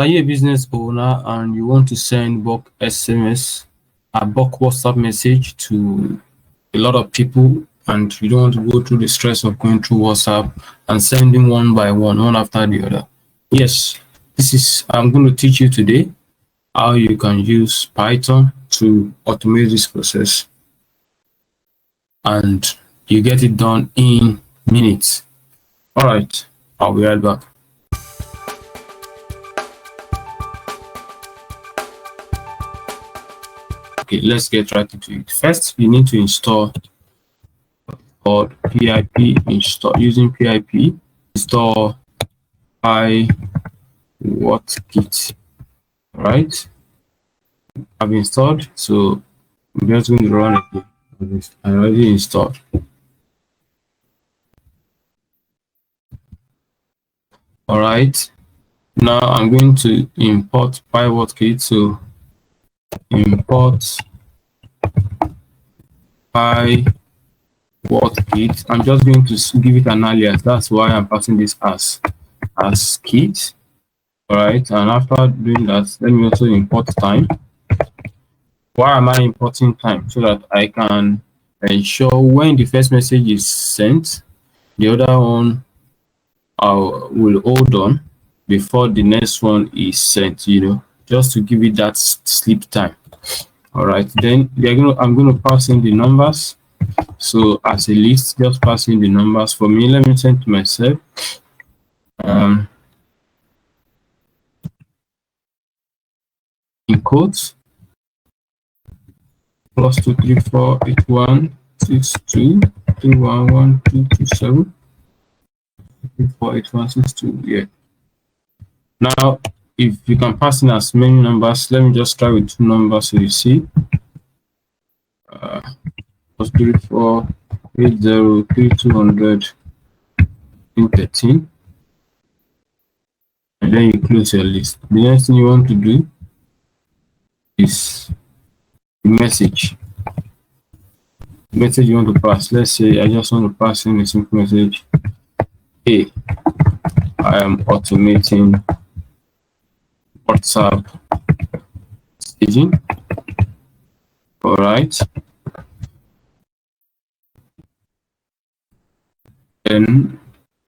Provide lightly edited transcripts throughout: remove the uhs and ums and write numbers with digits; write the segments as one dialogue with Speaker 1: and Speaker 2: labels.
Speaker 1: Are you a business owner and you want to send bulk SMS, a bulk WhatsApp message to a lot of people, and you don't want to go through the stress of going through WhatsApp and sending one by one after the other? Yes, I'm going to teach you today how you can use Python to automate this process, and you get it done in minutes. All right, I'll be right back. Okay, let's get right into it. First, you need to install called pip install. Using pip install PyWhatKit. All right, I've installed, so I'm just going to run it. I already installed. All right, now I'm going to import PyWhatKit. So import PyWhatKit. I'm just going to give it an alias. That's why I'm passing this as kit. All right, and after doing that, let me also import time. Why am I importing time? So that I can ensure when the first message is sent, the other one will hold on before the next one is sent, just to give it that sleep time. All right, then I'm going to pass in the numbers. So as a list, just pass in the numbers for me. Let me send to myself. In quotes, +2348162311227 848162. Yeah. Now, if you can pass in as many numbers, let me just try with two numbers so you see. +34803200 and then you close your list. The next thing you want to do is the message you want to pass. Let's say I just want to pass in a simple message. Hey, I am automating WhatsApp staging. All right, then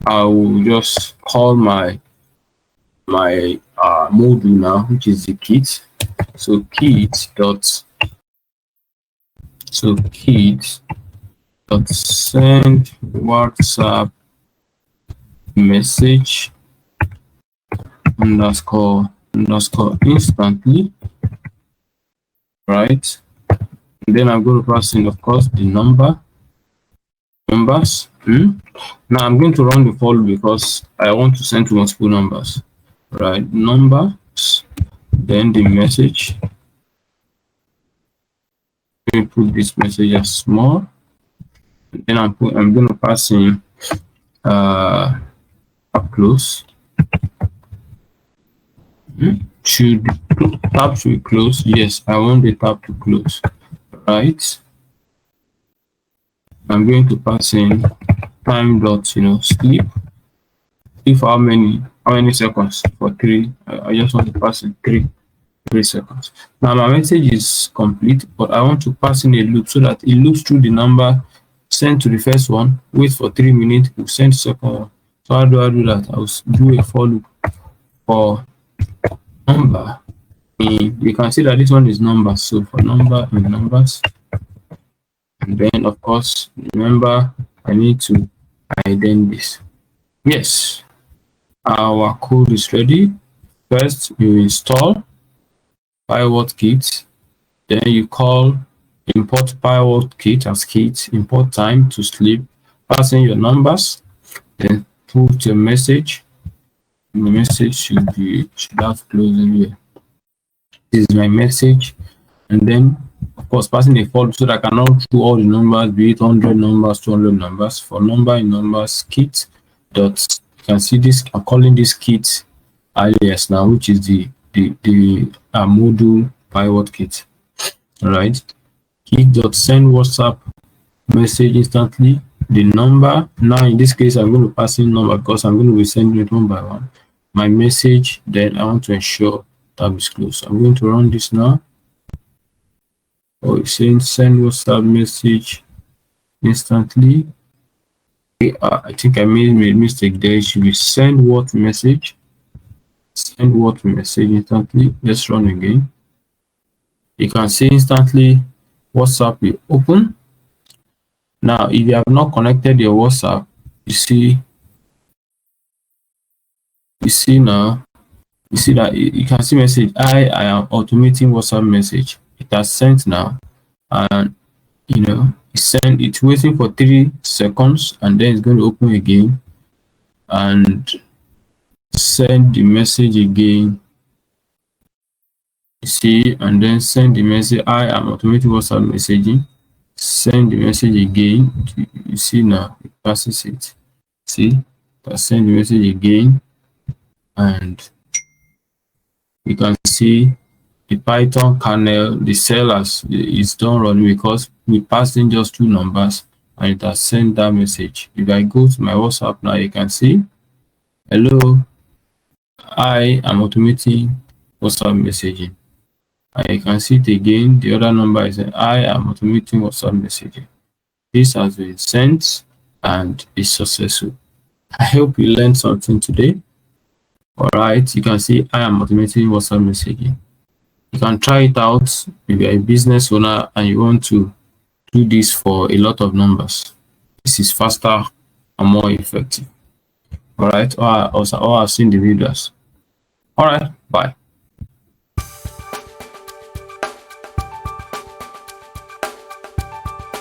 Speaker 1: I will just call my module now, which is the kit. So kit dot send WhatsApp message underscore instantly, right? And then I'm going to pass in, of course, the numbers. Now I'm going to run the for loop because I want to send to multiple numbers, right? Numbers, then the message. Let me put this message as small. And then I'm going to pass in up close. Should tab to close? Yes, I want the tab to close, right? I'm going to pass in time dot sleep. If how many seconds? For 3. I just want to pass in 3 seconds. Now my message is complete, but I want to pass in a loop so that it loops through the number, send to the first one, wait for 3 minutes, will send second one. So how do I do that? I will do a for loop for number. You can see that this one is numbers. So for number in numbers, and then of course remember I need to ident this. Yes, our code is ready. First you install PyWhatKit, then you call import PyWhatKit as kit, import time to sleep, pass in your numbers, then put your message. The message should have closed here. This is my message, and then of course passing a for loop so that I can run through all the numbers, be it 100 numbers, 200 numbers. For number in numbers, kit dot, you can see this, I'm calling this kit alias now, which is the module PyWhatKit. All right, kit dot send WhatsApp message instantly. The number, now in this case I'm going to pass in number because I'm going to be sending it one by one. my message, then I want to ensure tab is closed. I'm going to run this now. Oh, it's saying send WhatsApp message instantly. I think I made a mistake there. It should be send what message. Send what message instantly. Let's run again. You can see instantly WhatsApp will open. Now, if you have not connected your WhatsApp, you see now, you see that you can see message, I am automating WhatsApp message. It has sent now, and it's waiting for 3 seconds, and then it's going to open again and send the message again. You see, and then send the message, I am automating WhatsApp messaging. Send the message again. You see now, it passes it. See, send the message again, and you can see the Python kernel, the sellers is done running because we passed in just 2 numbers and it has sent that message. If I go to my WhatsApp now, you can see, hello, I am automating WhatsApp messaging. And you can see it again. The other number is I am automating WhatsApp messaging. This has been sent and is successful. I hope you learned something today. All right, you can see I am automating WhatsApp messaging. You can try it out if you're a business owner and you want to do this for a lot of numbers. This is faster and more effective. All right, or I've seen the videos. All right, bye.